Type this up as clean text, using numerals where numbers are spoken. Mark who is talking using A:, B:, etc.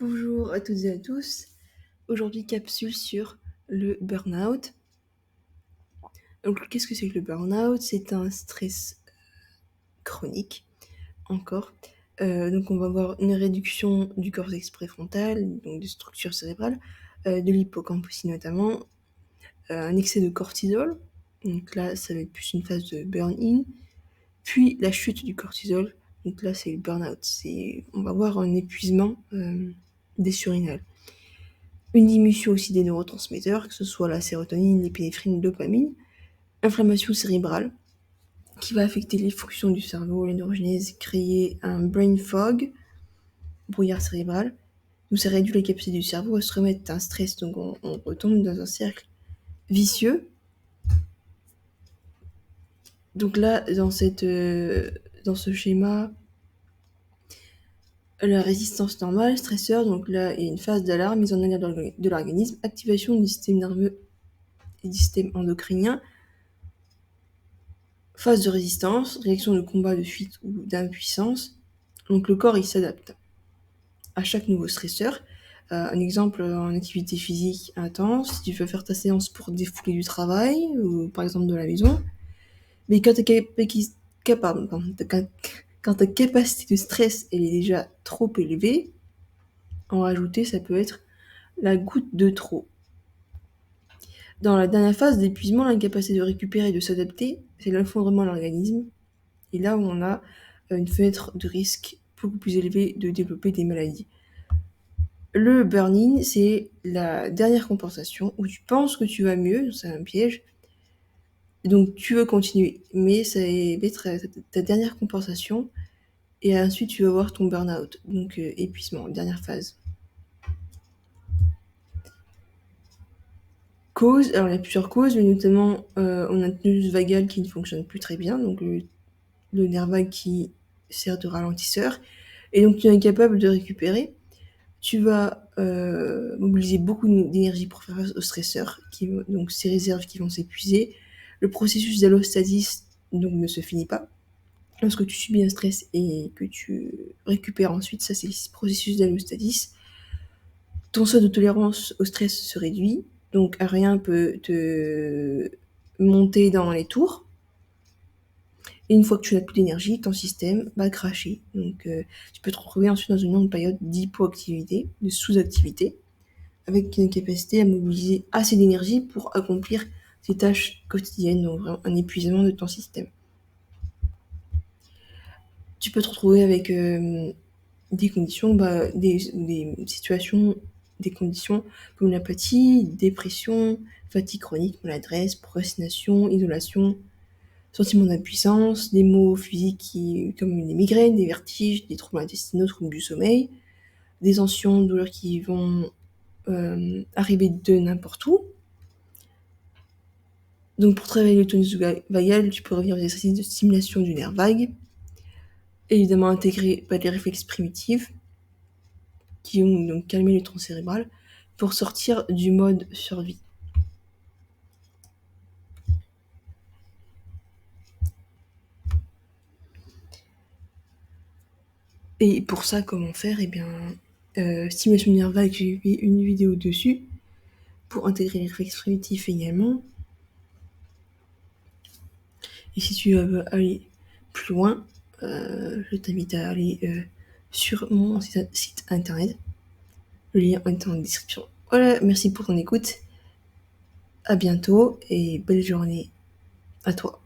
A: Bonjour à toutes et à tous. Aujourd'hui, capsule sur le burn-out. Donc, qu'est-ce que c'est que le burn-out? C'est un stress chronique, encore. Donc, on va avoir une réduction du cortex préfrontal, donc des structures cérébrales, de l'hippocampe aussi notamment, un excès de cortisol. Donc là, ça va être plus une phase de burn-in. Puis la chute du cortisol. Donc là, c'est le burn-out. On va avoir un épuisement des surrénales. Une diminution aussi des neurotransmetteurs, que ce soit la sérotonine, l'épinéphrine, la dopamine. Inflammation cérébrale, qui va affecter les fonctions du cerveau, la neurogénèse, créer un brain fog, brouillard cérébral. Donc ça réduit la capacité du cerveau à se remettre d'un stress, donc on retombe dans un cercle vicieux. Donc là, dans ce schéma, la résistance normale, stresseur, donc là, il y a une phase d'alarme, mise en alerte de l'organisme, activation du système nerveux et du système endocrinien, phase de résistance, réaction de combat, de fuite ou d'impuissance. Donc le corps, il s'adapte à chaque nouveau stresseur. Un exemple en activité physique intense, si tu veux faire ta séance pour défouler du travail, ou par exemple de la maison, mais quand ta capacité de stress elle est déjà trop élevée, en rajouter, ça peut être la goutte de trop. Dans la dernière phase d'épuisement, l'incapacité de récupérer et de s'adapter, c'est l'effondrement de l'organisme. Et là où on a une fenêtre de risque beaucoup plus élevée de développer des maladies. Le burn-in, c'est la dernière compensation où tu penses que tu vas mieux, c'est un piège, donc tu veux continuer, mais ça va être ta dernière compensation, et ensuite tu vas voir ton burn-out, donc épuisement, dernière phase. Cause, alors il y a plusieurs causes, mais notamment on a le tonus vagal qui ne fonctionne plus très bien, donc le nerf vague qui sert de ralentisseur, et donc tu es incapable de récupérer. Tu vas mobiliser beaucoup d'énergie pour faire face au stresseur, donc ces réserves qui vont s'épuiser. Le processus d'allostasis donc ne se finit pas. Lorsque tu subis un stress et que tu récupères ensuite, ça c'est le processus d'allostasis. Ton seuil de tolérance au stress se réduit, donc rien peut te monter dans les tours. Et une fois que tu n'as plus d'énergie, ton système va cracher. Donc tu peux te retrouver ensuite dans une longue période d'hypoactivité, de sous-activité, avec une capacité à mobiliser assez d'énergie pour accomplir tes tâches quotidiennes, donc vraiment un épuisement de ton système. Tu peux te retrouver avec des conditions, des situations, des conditions comme l'apathie, dépression, fatigue chronique, maladresse, procrastination, isolation, sentiment d'impuissance, des maux physiques comme des migraines, des vertiges, des troubles intestinaux, troubles du sommeil, des tensions, douleurs qui vont arriver de n'importe où. Donc pour travailler le tonus vagal, tu peux revenir aux exercices de stimulation du nerf vague, évidemment intégrer les réflexes primitifs qui vont donc calmer le tronc cérébral pour sortir du mode survie. Et pour ça, comment faire? Eh bien, stimulation du nerf vague, j'ai fait une vidéo dessus pour intégrer les réflexes primitifs également. Et si tu veux aller plus loin, je t'invite à aller sur mon site internet. Le lien est en description. Voilà, merci pour ton écoute. À bientôt et belle journée à toi.